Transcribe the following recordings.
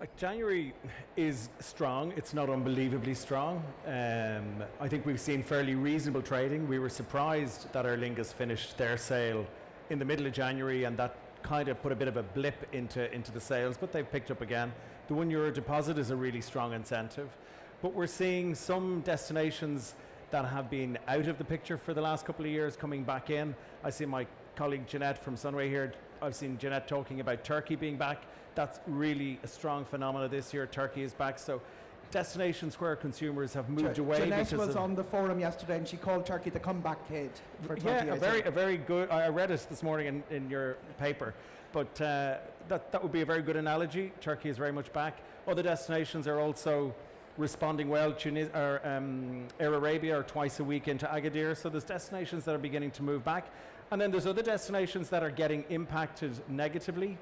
Like January is strong. It's not unbelievably strong. I think we've seen fairly reasonable trading. We were surprised that Aer Lingus finished their sale in the middle of January, and that kind of put a bit of a blip into the sales, but they've picked up again. The €1 deposit is a really strong incentive, but we're seeing some destinations that have been out of the picture for the last couple of years coming back in. I see my colleague Jeanette from Sunway here. I've seen Jeanette talking about Turkey being back. That's really a strong phenomenon this year. Turkey is back. So destinations where consumers have moved away. Jeanette was on the forum yesterday and she called Turkey the comeback kid for 2018. Yeah, a very good. I read it this morning in your paper, but that would be a very good analogy. Turkey is very much back. Other destinations are also responding well. Air Arabia are twice a week into Agadir, so there's destinations that are beginning to move back, and then there's other destinations that are getting impacted negatively.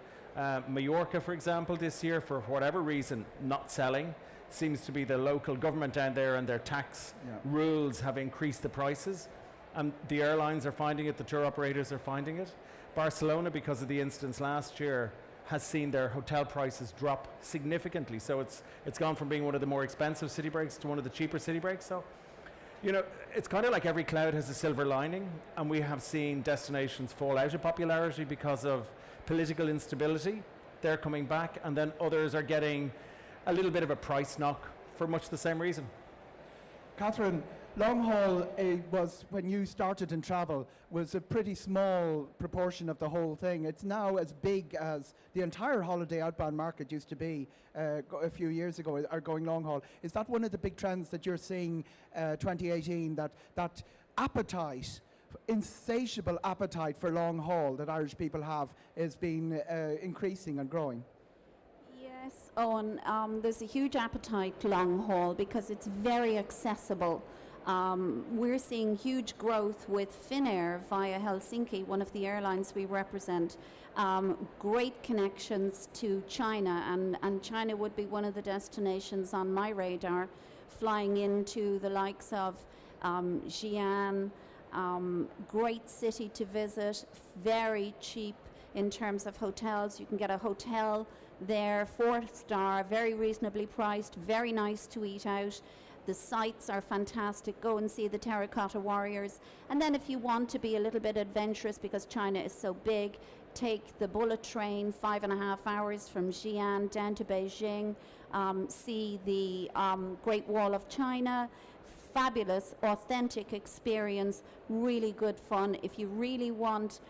Mallorca, for example, this year, for whatever reason, not selling. Seems to be the local government down there and their tax rules have increased the prices, and the airlines are finding it, the tour operators are finding it. Barcelona, because of the incidents last year, has seen their hotel prices drop significantly. So it's gone from being one of the more expensive city breaks to one of the cheaper city breaks. So, you know, it's kind of like every cloud has a silver lining, and we have seen destinations fall out of popularity because of political instability. They're coming back, and then others are getting a little bit of a price knock for much the same reason. Catherine, long haul was, when you started in travel, was a pretty small proportion of the whole thing. It's now as big as the entire holiday outbound market used to be a few years ago, are going long haul. Is that one of the big trends that you're seeing 2018, that appetite, insatiable appetite for long haul that Irish people have is been increasing and growing? Yes, Owen, there's a huge appetite long haul because it's very accessible. We're seeing huge growth with Finnair via Helsinki, one of the airlines we represent. Great connections to China, and China would be one of the destinations on my radar, flying into the likes of Xi'an. Great city to visit, very cheap in terms of hotels. You can get a hotel there, 4-star, very reasonably priced, very nice to eat out. The sights are fantastic. Go and see the Terracotta Warriors. And then if you want to be a little bit adventurous, because China is so big, take the bullet train, 5.5 hours from Xi'an down to Beijing, see the Great Wall of China. Fabulous, authentic experience, really good fun. If you really want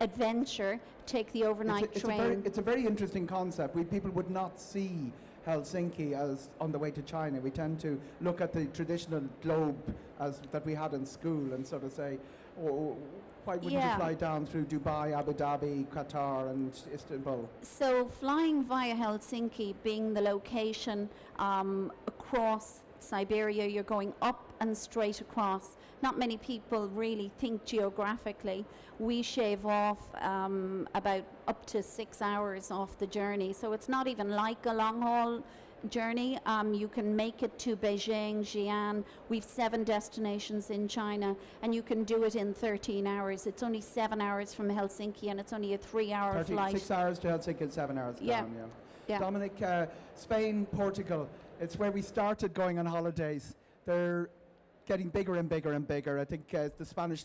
adventure, take the overnight train. It's a very interesting concept. People would not see Helsinki as on the way to China. We tend to look at the traditional globe as that we had in school and sort of say, oh, why wouldn't you fly down through Dubai, Abu Dhabi, Qatar and Istanbul? So flying via Helsinki being the location across Siberia, you're going up and straight across. Not many people really think geographically. We shave off about up to 6 hours off the journey, so it's not even like a long haul journey. You can make it to Beijing, Xi'an. We've 7 destinations in China, and you can do it in 13 hours. It's only 7 hours from Helsinki, and it's only a 3-hour flight. 6 hours to Helsinki and 7 hours down, yeah. Dominic, Spain, Portugal, it's where we started going on holidays. They're getting bigger and bigger and bigger. I think the Spanish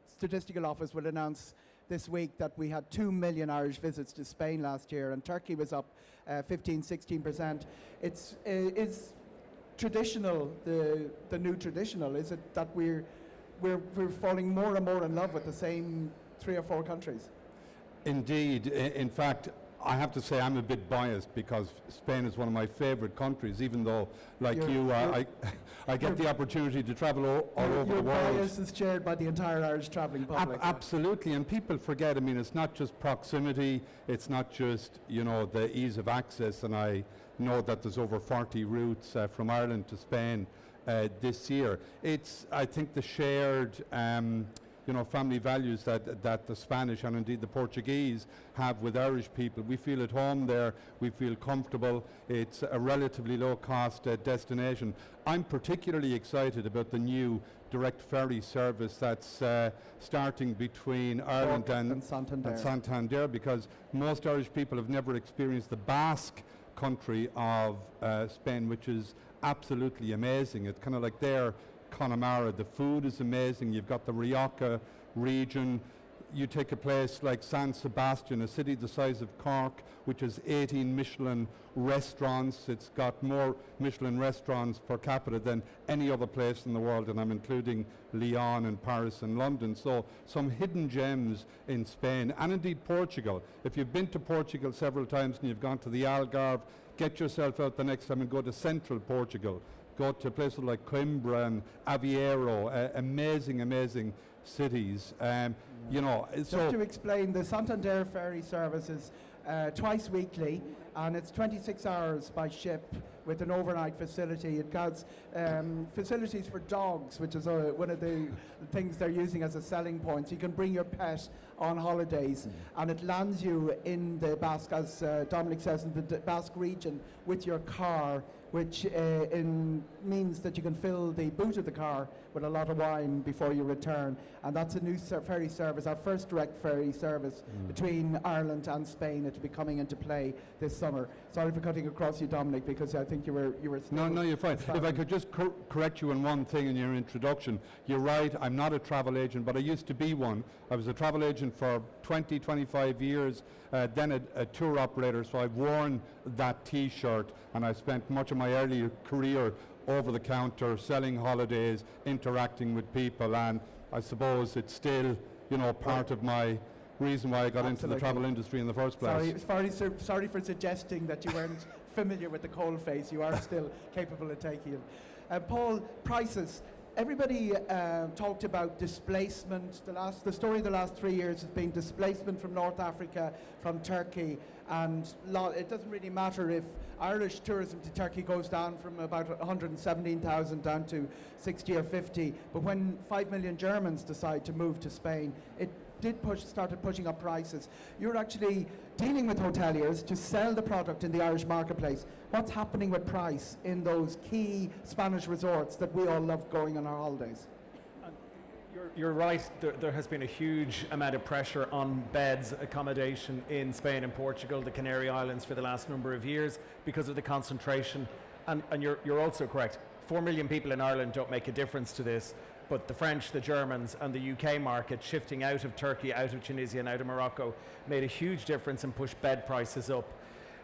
Statistical Office will announce this week that we had 2 million Irish visits to Spain last year, and Turkey was up 15-16%. Is traditional the new traditional? Is it that we're falling more and more in love with the same 3 or 4 countries? Indeed. In fact, I have to say I'm a bit biased because Spain is one of my favourite countries, even though, like I get the opportunity to travel all over the world. Your bias is shared by the entire Irish travelling public. Absolutely, and people forget, I mean, it's not just proximity, it's not just, you know, the ease of access, and I know that there's over 40 routes from Ireland to Spain this year. It's, I think, the shared family values that the Spanish and indeed the Portuguese have with Irish people. We feel at home there, we feel comfortable, it's a relatively low cost destination. I'm particularly excited about the new direct ferry service that's starting between Ireland and Santander, because most Irish people have never experienced the Basque country of Spain, which is absolutely amazing. It's kind of like their Connemara. The food is amazing. You've got the Rioja region. You take a place like San Sebastian, a city the size of Cork, which has 18 Michelin restaurants. It's got more Michelin restaurants per capita than any other place in the world, and I'm including Lyon and Paris and London. So some hidden gems in Spain, and indeed Portugal. If you've been to Portugal several times and you've gone to the Algarve, get yourself out the next time and go to central Portugal. Go to places like Coimbra and Aveiro, amazing cities. You know, Just so to explain, the Santander ferry service is twice weekly, and it's 26 hours by ship with an overnight facility. It has facilities for dogs, which is one of the things they're using as a selling point. So you can bring your pet on holidays, and it lands you in the Basque, as Dominic says, in the Basque region with your car, which means that you can fill the boot of the car with a lot of wine before you return. And that's a new ferry service, our first direct ferry service between Ireland and Spain. It'll be coming into play this summer. Sorry for cutting across you, Dominic, because I think you were still No, you're fine. If I could just correct you on one thing in your introduction. You're right, I'm not a travel agent, but I used to be one. I was a travel agent for 25 years, then a tour operator, so I've worn that T-shirt, and I spent much of my early career over the counter, selling holidays, interacting with people, and I suppose it's still, you know, part of my reason why I got into the travel industry in the first place. Sorry for suggesting that you weren't familiar with the coalface. You are still capable of taking it. Paul, prices. Everybody talked about displacement. The story of the last 3 years has been displacement from North Africa, from Turkey, and it doesn't really matter if Irish tourism to Turkey goes down from about 117,000 down to 60 or 50, but when 5 million Germans decide to move to Spain, it started pushing up prices. You're actually dealing with hoteliers to sell the product in the Irish marketplace. What's happening with price in those key Spanish resorts that we all love going on our holidays? You're right, there has been a huge amount of pressure on beds, accommodation in Spain and Portugal, the Canary Islands, for the last number of years because of the concentration. And you're also correct, 4 million people in Ireland don't make a difference to this, but the French, the Germans and the UK market shifting out of Turkey, out of Tunisia and out of Morocco made a huge difference and pushed bed prices up.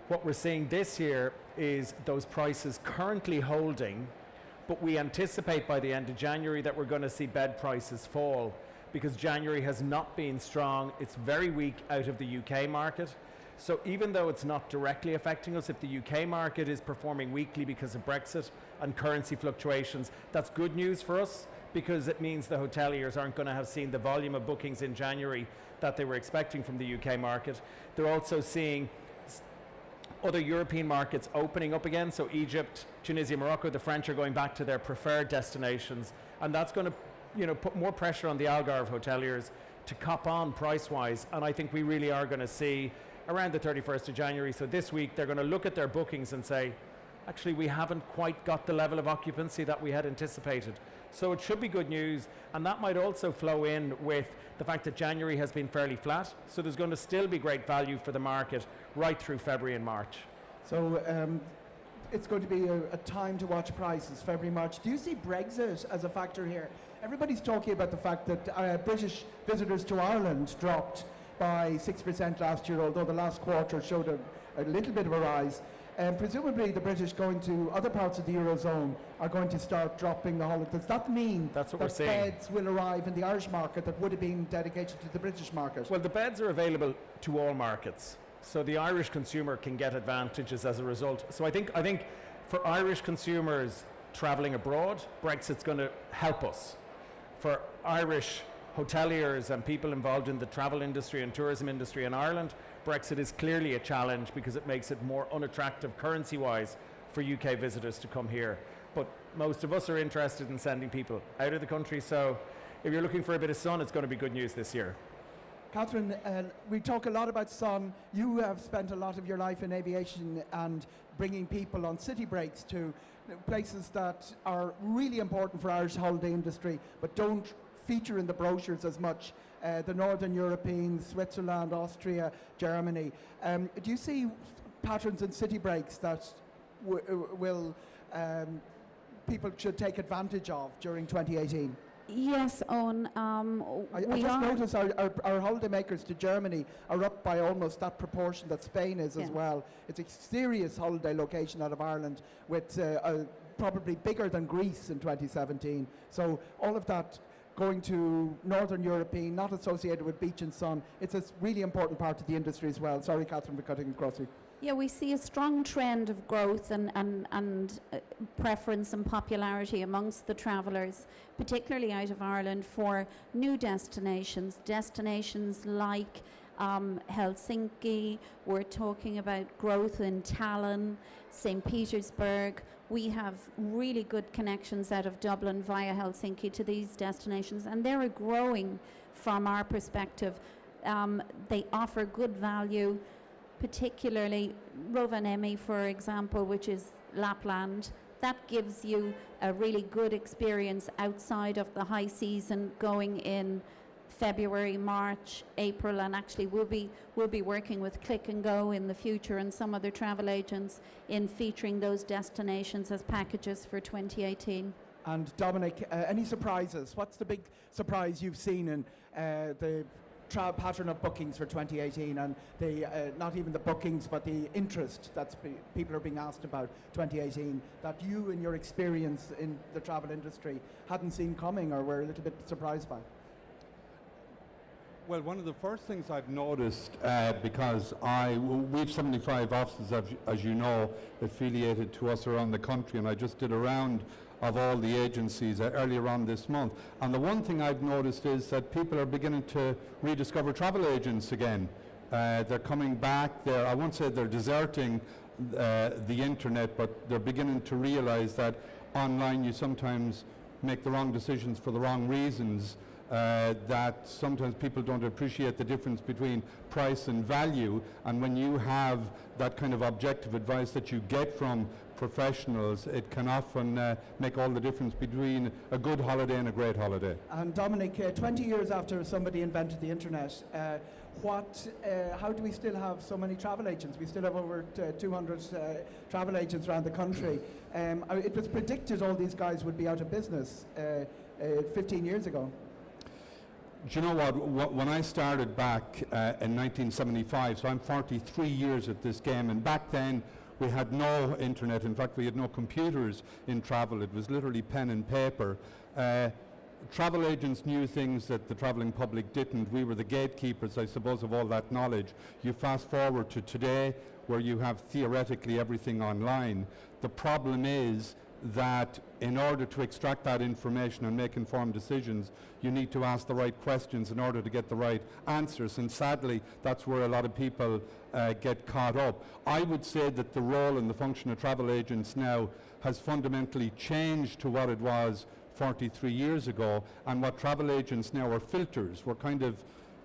What we're seeing this year is those prices currently holding, but we anticipate by the end of January that we're going to see bed prices fall because January has not been strong. It's very weak out of the UK market. So even though it's not directly affecting us, if the UK market is performing weakly because of Brexit and currency fluctuations, that's good news for us because it means the hoteliers aren't going to have seen the volume of bookings in January that they were expecting from the UK market. They're also seeing other European markets opening up again, so Egypt, Tunisia, Morocco, the French are going back to their preferred destinations, and that's going to, you know, put more pressure on the Algarve hoteliers to cop on price-wise, and I think we really are going to see around the 31st of January, so this week they're going to look at their bookings and say, actually we haven't quite got the level of occupancy that we had anticipated. So it should be good news, and that might also flow in with the fact that January has been fairly flat, so there's going to still be great value for the market right through February and March. So it's going to be a time to watch prices, February, March. Do you see Brexit as a factor here? Everybody's talking about the fact that British visitors to Ireland dropped by 6% last year, although the last quarter showed a little bit of a rise. Presumably the British going to other parts of the Eurozone are going to start dropping the holidays. Does that mean that we're seeing beds will arrive in the Irish market that would have been dedicated to the British market? Well, the beds are available to all markets, so the Irish consumer can get advantages as a result. So I think for Irish consumers travelling abroad, Brexit's going to help us. For Irish hoteliers and people involved in the travel industry and tourism industry in Ireland, Brexit is clearly a challenge because it makes it more unattractive currency-wise for UK visitors to come here. But most of us are interested in sending people out of the country, so if you're looking for a bit of sun, it's going to be good news this year. Catherine, we talk a lot about sun. You have spent a lot of your life in aviation and bringing people on city breaks to places that are really important for Irish holiday industry, but don't feature in the brochures as much. The Northern European, Switzerland, Austria, Germany. Do you see patterns and city breaks that will people should take advantage of during 2018? Yes, Eoghan. I just noticed our holidaymakers to Germany are up by almost that proportion that Spain is as well. It's a serious holiday location out of Ireland, with probably bigger than Greece in 2017. So all of that going to Northern European, not associated with beach and sun, it's a really important part of the industry as well. Sorry, Catherine, for cutting across you. Yeah, we see a strong trend of growth and preference and popularity amongst the travellers, particularly out of Ireland, for new destinations like Helsinki. We're talking about growth in Tallinn, St. Petersburg. We have really good connections out of Dublin via Helsinki to these destinations, and they're growing from our perspective. They offer good value, particularly Rovaniemi, for example, which is Lapland. That gives you a really good experience outside of the high season, going in February, March, April, and actually we'll be working with Click and Go in the future and some other travel agents in featuring those destinations as packages for 2018. And Dominic, any surprises? What's the big surprise you've seen in the pattern of bookings for 2018, and the not even the bookings but the interest that people are being asked about 2018 that you in your experience in the travel industry hadn't seen coming or were a little bit surprised by? Well, one of the first things I've noticed, because we've 75 offices, as you know, affiliated to us around the country, and I just did a round of all the agencies earlier on this month. And the one thing I've noticed is that people are beginning to rediscover travel agents again. They're coming back. I won't say they're deserting the internet, but they're beginning to realize that online you sometimes make the wrong decisions for the wrong reasons. That sometimes people don't appreciate the difference between price and value, and when you have that kind of objective advice that you get from professionals, it can often make all the difference between a good holiday and a great holiday. And Dominic, 20 years after somebody invented the internet, how do we still have so many travel agents? We still have over 200 travel agents around the country. It was predicted all these guys would be out of business 15 years ago. Do you know what? When I started back in 1975, so I'm 43 years at this game, and back then we had no internet. In fact, we had no computers in travel. It was literally pen and paper. Travel agents knew things that the travelling public didn't. We were the gatekeepers, I suppose, of all that knowledge. You fast forward to today, where you have theoretically everything online. The problem is that in order to extract that information and make informed decisions, you need to ask the right questions in order to get the right answers, and sadly that's where a lot of people get caught up. I would say that the role and the function of travel agents now has fundamentally changed to what it was 43 years ago, and what travel agents now are filters.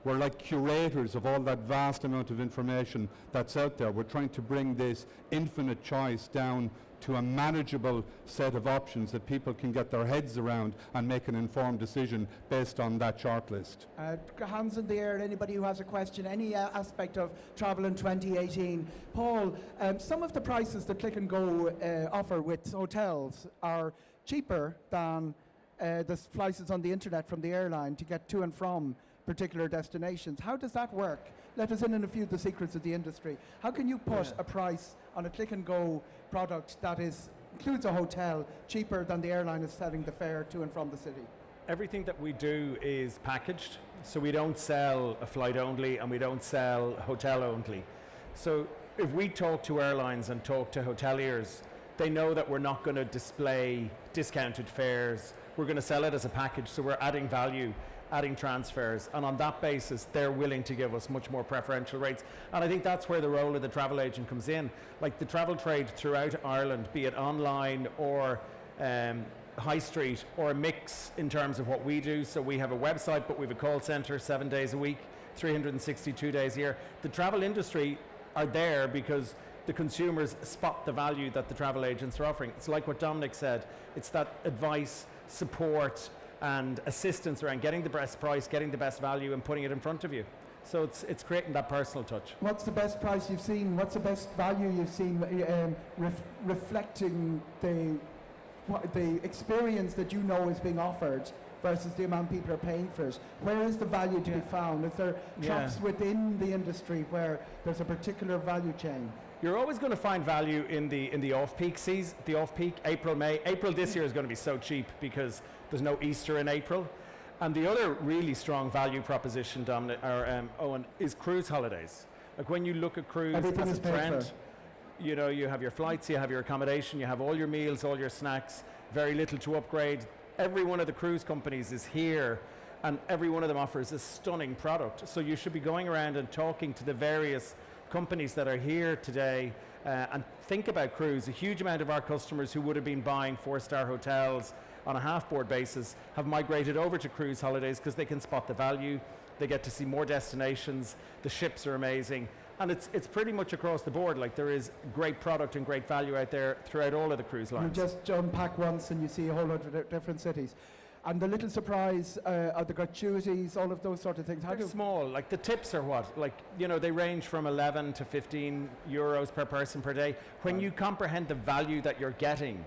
We're like curators of all that vast amount of information that's out there. We're trying to bring this infinite choice down to a manageable set of options that people can get their heads around and make an informed decision based on that shortlist. Hands in the air, anybody who has a question, any aspect of travel in 2018. Paul, some of the prices that Click and Go offer with hotels are cheaper than the prices on the internet from the airline to get to and from particular destinations. How does that work? Let us in on a few of the secrets of the industry. How can you put a price on a Click and Go product that includes a hotel cheaper than the airline is selling the fare to and from the city? Everything that we do is packaged, so we don't sell a flight only and we don't sell hotel only. So if we talk to airlines and talk to hoteliers, they know that we're not going to display discounted fares. We're going to sell it as a package, so we're adding value, adding transfers, and on that basis they're willing to give us much more preferential rates. And I think that's where the role of the travel agent comes in. Like the travel trade throughout Ireland, be it online or high street, or a mix in terms of what we do. So we have a website, but we have a call centre 7 days a week, 362 days a year. The travel industry are there because the consumers spot the value that the travel agents are offering. It's like what Dominic said, it's that advice, support and assistance around getting the best price, getting the best value and putting it in front of you. So it's creating that personal touch. What's the best price you've seen? What's the best value you've seen reflecting the experience that you know is being offered versus the amount people are paying for it? Where is the value to be found? Is there troughs within the industry where there's a particular value chain? You're always going to find value in the off-peak season, the off-peak, April, May. April this year is going to be so cheap because there's no Easter in April. And the other really strong value proposition, Dominic, or Eoghan, is cruise holidays. Like when you look at cruise Everything as is a paid trend, for. you know, you have your flights, you have your accommodation, you have all your meals, all your snacks, very little to upgrade. Every one of the cruise companies is here, and every one of them offers a stunning product. So you should be going around and talking to the various companies that are here today and think about cruise. A huge amount of our customers who would have been buying 4-star hotels on a half-board basis have migrated over to cruise holidays because they can spot the value, they get to see more destinations, the ships are amazing, and it's pretty much across the board. Like, there is great product and great value out there throughout all of the cruise lines. You just unpack once and you see a whole lot of different cities. And the little surprise of the gratuities, all of those sort of things. They're small. Like, the tips are what? Like, you know, they range from 11 to 15 euros per person per day. When you comprehend the value that you're getting,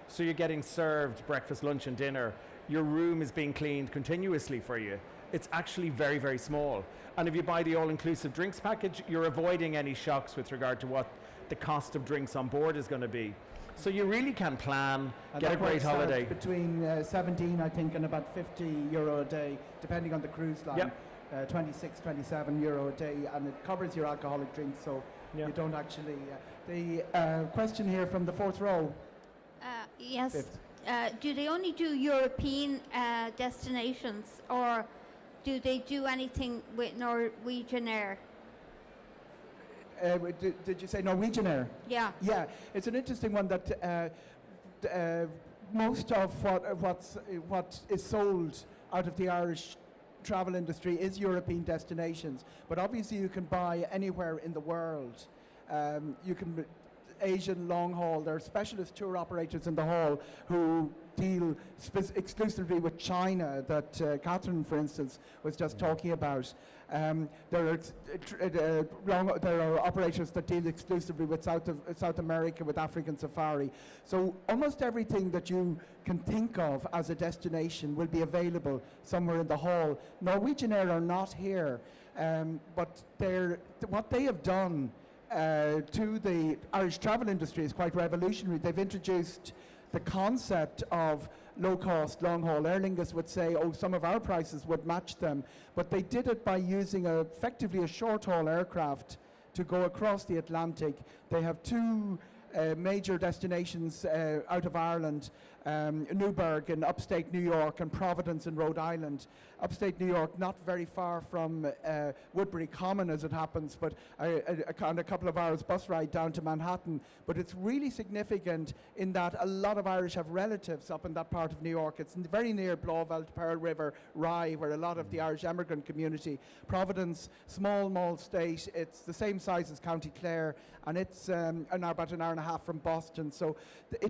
so you're getting served breakfast, lunch and dinner, your room is being cleaned continuously for you, it's actually very, very small. And if you buy the all-inclusive drinks package, you're avoiding any shocks with regard to what the cost of drinks on board is going to be. So you really can plan, and get a great holiday. Between 17, I think, and about 50 euro a day, depending on the cruise line. Yep. 26, 27 euro a day, and it covers your alcoholic drinks, so you don't actually... the question here from the fourth row. Yes. Fifth. Do they only do European destinations, or do they do anything with Norwegian Air? Did you say Norwegian Air? Yeah. Yeah, it's an interesting one that most of what is sold out of the Irish travel industry is European destinations, but obviously you can buy anywhere in the world. You can Asian long haul. There are specialist tour operators in the hall who deal exclusively with China that Catherine, for instance, was just talking about. There are operators that deal exclusively with South America, with African safari. So almost everything that you can think of as a destination will be available somewhere in the hall. Norwegian Air are not here, but what they have done to the Irish travel industry is quite revolutionary. They've introduced the concept of low-cost, long-haul. Aer Lingus would say, oh, some of our prices would match them, but they did it by using effectively a short-haul aircraft to go across the Atlantic. They have two major destinations out of Ireland, Newburgh in upstate New York and Providence in Rhode Island. Upstate New York, not very far from Woodbury Common as it happens, but a couple of hours bus ride down to Manhattan. But it's really significant in that a lot of Irish have relatives up in that part of New York. It's very near Blauvelt, Pearl River, Rye, where a lot of the Irish emigrant community. Providence, small state, it's the same size as County Clare, and it's about an hour and a half from Boston. So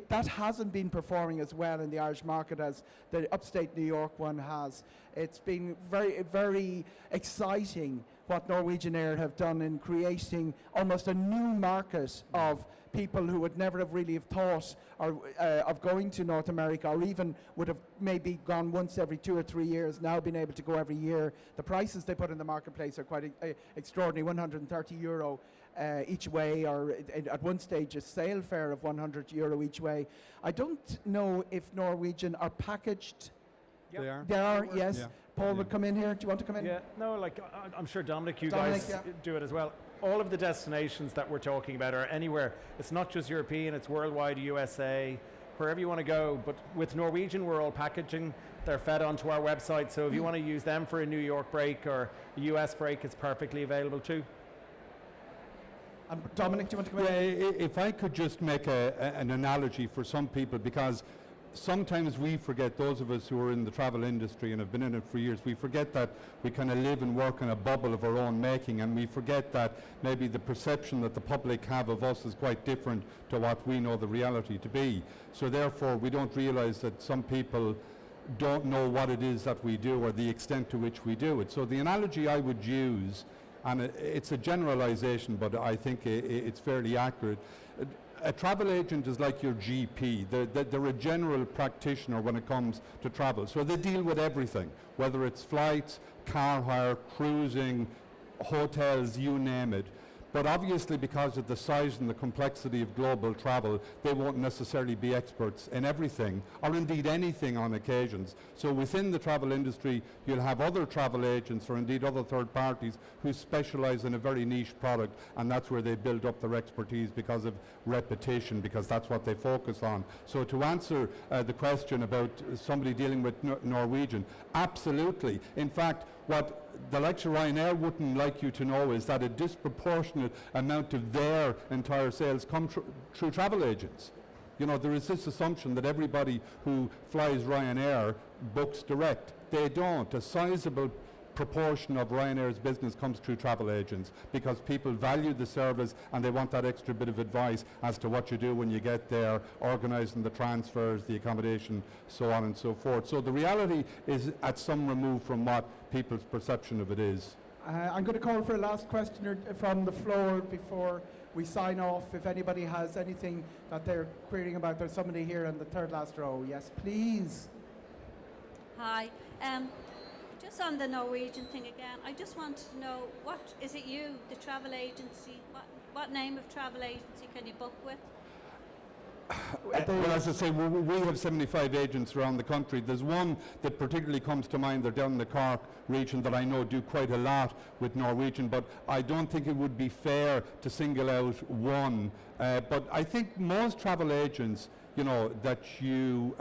that hasn't been performing as well in the Irish market as the upstate New York one has. It's been very, very exciting what Norwegian Air have done in creating almost a new market of people who would never have really have thought of going to North America, or even would have maybe gone once every 2 or 3 years, now being able to go every year. The prices they put in the marketplace are quite extraordinary, 130 euro each way, or at one stage a sail fare of 100 euro each way. I don't know if Norwegian are packaged. They are. They are, yes. Yeah. Paul would come in here. Do you want to come in? Yeah, no, like I'm sure Dominic, you Dominic, guys yeah. do it as well. All of the destinations that we're talking about are anywhere. It's not just European, it's worldwide, USA, wherever you want to go. But with Norwegian, we're all packaging. They're fed onto our website. So if you want to use them for a New York break or a US break, it's perfectly available too. Dominic, do you want to come in? Yeah, if I could just make an analogy for some people, because sometimes we forget, those of us who are in the travel industry and have been in it for years, we forget that we kind of live and work in a bubble of our own making, and we forget that maybe the perception that the public have of us is quite different to what we know the reality to be. So therefore we don't realize that some people don't know what it is that we do or the extent to which we do it. So the analogy I would use, and it's a generalization, but I think it's fairly accurate. A travel agent is like your GP. They're a general practitioner when it comes to travel. So they deal with everything, whether it's flights, car hire, cruising, hotels, you name it. But obviously, because of the size and the complexity of global travel, they won't necessarily be experts in everything, or indeed anything on occasions. So within the travel industry, you'll have other travel agents, or indeed other third parties, who specialize in a very niche product, and that's where they build up their expertise because of repetition, because that's what they focus on. So to answer the question about somebody dealing with Norwegian, absolutely. In fact, what the likes of Ryanair wouldn't like you to know is that a disproportionate amount of their entire sales come through travel agents. You know, there is this assumption that everybody who flies Ryanair books direct. They don't. A sizable proportion of Ryanair's business comes through travel agents because people value the service and they want that extra bit of advice as to what you do when you get there, organising the transfers, the accommodation, so on and so forth. So the reality is at some remove from what people's perception of it is. I'm going to call for a last question from the floor before we sign off. If anybody has anything that they're querying about, there's somebody here in the third last row. Yes, please. Hi. Just on the Norwegian thing again, I just want to know, what is it you, the travel agency, what name of travel agency can you book with? Well, as I say, we have 75 agents around the country. There's one that particularly comes to mind. They're down in the Cork region that I know do quite a lot with Norwegian, but I don't think it would be fair to single out one. But I think most travel agents, you know, that you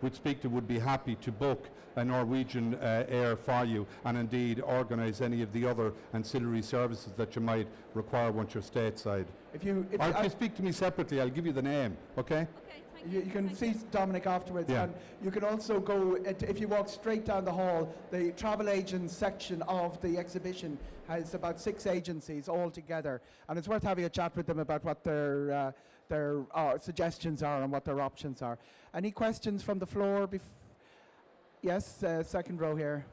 would speak to would be happy to book a Norwegian air for you, and indeed organise any of the other ancillary services that you might require once you're stateside. If you speak to me separately, I'll give you the name, okay? Okay, thank you. You can see Dominic afterwards, Yeah. and you can also go, if you walk straight down the hall, the travel agents section of the exhibition has about 6 agencies all together, and it's worth having a chat with them about what their suggestions are and what their options are. Any questions from the floor? Yes, second row here.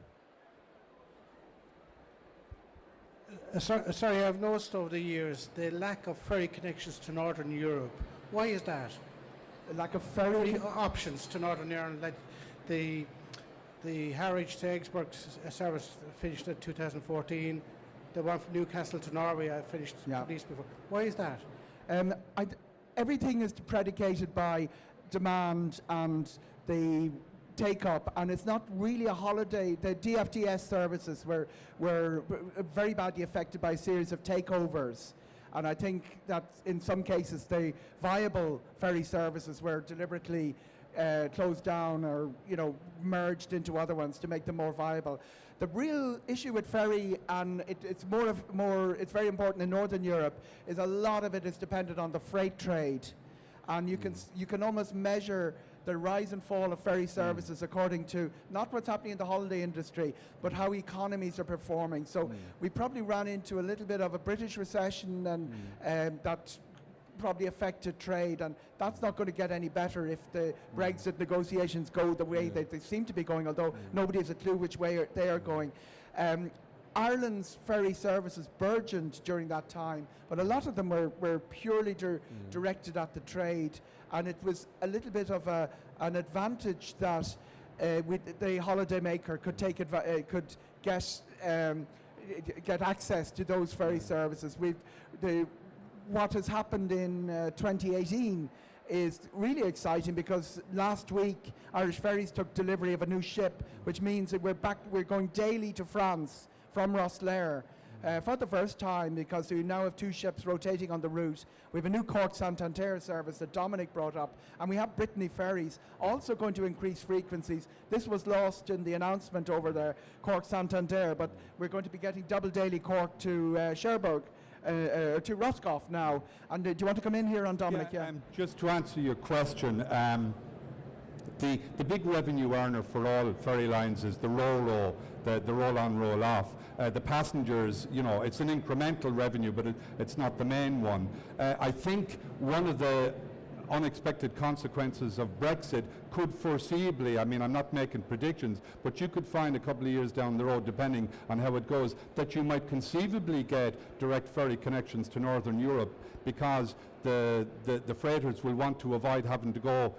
Sorry, I've noticed over the years the lack of ferry connections to Northern Europe. Why is that? A lack of ferry Options to Northern Ireland, like the Harwich to Exburg service finished in 2014. The one from Newcastle to Norway finished at least before. Why is that? Everything is predicated by demand and the take-up, and it's not really a holiday. The DFDS services were very badly affected by a series of takeovers, and I think that in some cases the viable ferry services were deliberately closed down or, you know, merged into other ones to make them more viable. The real issue with ferry, and it's very important in Northern Europe, is a lot of it is dependent on the freight trade, and you can almost measure the rise and fall of ferry services according to not what's happening in the holiday industry, but how economies are performing. So we probably ran into a little bit of a British recession, and that probably affected trade, and that's not going to get any better if the Brexit negotiations go the way that they seem to be going, although nobody has a clue which way they are going. Ireland's ferry services burgeoned during that time, but a lot of them were purely directed at the trade, and it was a little bit of an advantage that the holidaymaker could get access to those ferry services. What has happened in 2018 is really exciting, because last week Irish Ferries took delivery of a new ship, which means that we're going daily to France from Rosslare for the first time, because we now have 2 ships rotating on the route. We have a new Cork-Santander service that Dominic brought up, and we have Brittany Ferries also going to increase frequencies. This was lost in the announcement over the Cork-Santander, but we're going to be getting double daily Cork to Cherbourg, to Roscoff now. And do you want to come in here on Dominic? Just to answer your question, the big revenue earner for all ferry lines is the roll-on, roll-off. The passengers, you know, it's an incremental revenue, but it's not the main one. I think one of the unexpected consequences of Brexit could foreseeably, I mean, I'm not making predictions, but you could find a couple of years down the road, depending on how it goes, that you might conceivably get direct ferry connections to Northern Europe, because the freighters will want to avoid having to go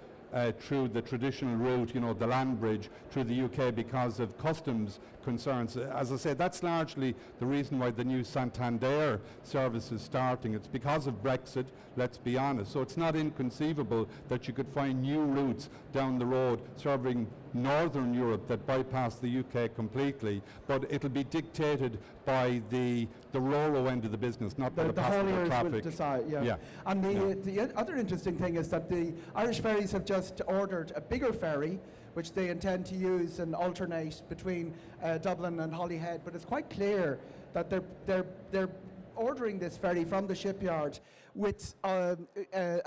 through the traditional route, you know, the land bridge through the UK because of customs concerns. As I say, that's largely the reason why the new Santander service is starting. It's because of Brexit, let's be honest. So it's not inconceivable that you could find new routes down the road serving Northern Europe that bypass the UK completely, but it'll be dictated by the Ro-Ro end of the business, not by the passenger hauliers traffic. will decide, yeah. Yeah. And the other interesting thing is that the Irish Ferries have just ordered a bigger ferry, which they intend to use and alternate between Dublin and Holyhead. But it's quite clear that they're ordering this ferry from the shipyard with a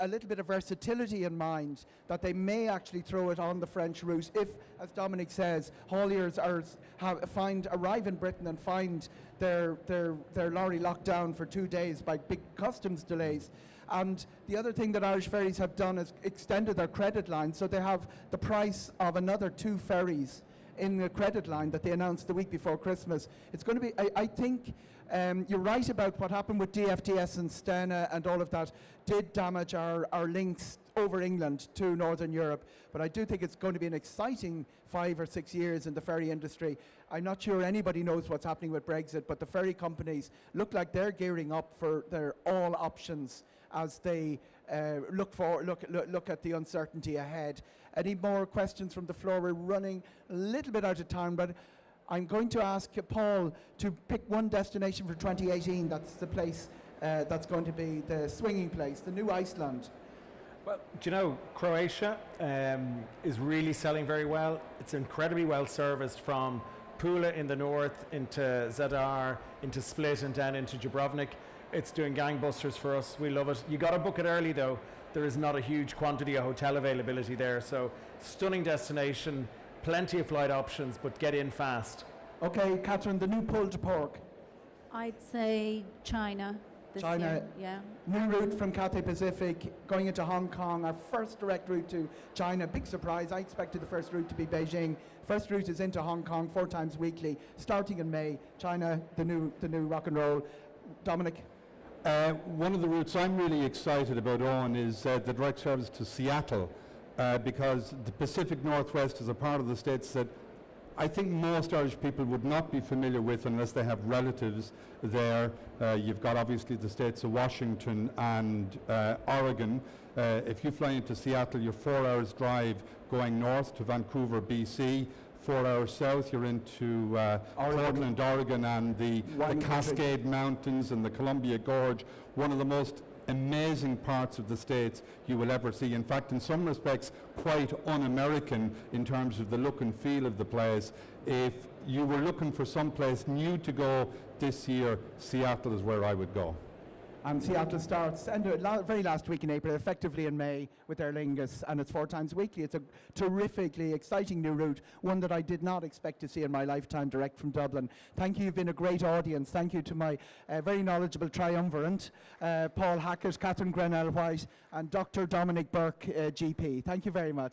little bit of versatility in mind, that they may actually throw it on the French route if, as Dominic says, hauliers arrive in Britain and find their lorry locked down for 2 days by big customs delays. And the other thing that Irish Ferries have done is extended their credit line, so they have the price of another 2 ferries in the credit line that they announced the week before Christmas. It's going to be, I think, you're right about what happened with DFDS and Stena and all of that did damage our links over England to Northern Europe, but I do think it's going to be an exciting 5 or 6 years in the ferry industry. I'm not sure anybody knows what's happening with Brexit, but the ferry companies look like they're gearing up for their all options as they look at the uncertainty ahead. Any more questions from the floor? We're running a little bit out of time, but I'm going to ask Paul to pick one destination for 2018. That's the place that's going to be the swinging place, the new Iceland. Well, do you know, Croatia is really selling very well. It's incredibly well serviced from Pula in the north into Zadar, into Split, and down into Dubrovnik. It's doing gangbusters for us. We love it. You got to book it early, though. There is not a huge quantity of hotel availability there. So, stunning destination, plenty of flight options, but get in fast. Okay, Catherine, the new pulled pork. I'd say China. China, year. Yeah. New route from Cathay Pacific going into Hong Kong, our first direct route to China. Big surprise. I expected the first route to be Beijing. First route is into Hong Kong 4 times weekly, starting in May. China, the new rock and roll. Dominic? One of the routes I'm really excited about, Eoghan, is the direct service to Seattle, because the Pacific Northwest is a part of the States that I think most Irish people would not be familiar with unless they have relatives there. You've got obviously the states of Washington and Oregon. If you fly into Seattle, you're 4 hours drive going north to Vancouver, BC. 4 hours south, you're into Portland, Oregon, and the Cascade Mountains and the Columbia Gorge. One of the most amazing parts of the States you will ever see. In fact, in some respects, quite un-American in terms of the look and feel of the place. If you were looking for some place new to go this year, Seattle is where I would go. And Seattle starts very last week in April, effectively in May, with Aer Lingus, and it's 4 times weekly. It's a terrifically exciting new route, one that I did not expect to see in my lifetime, direct from Dublin. Thank you, you've been a great audience. Thank you to my very knowledgeable triumvirate, Paul Hackett, Catherine Grennell, Whyte, and Dr. Dominic Burke, GP. Thank you very much.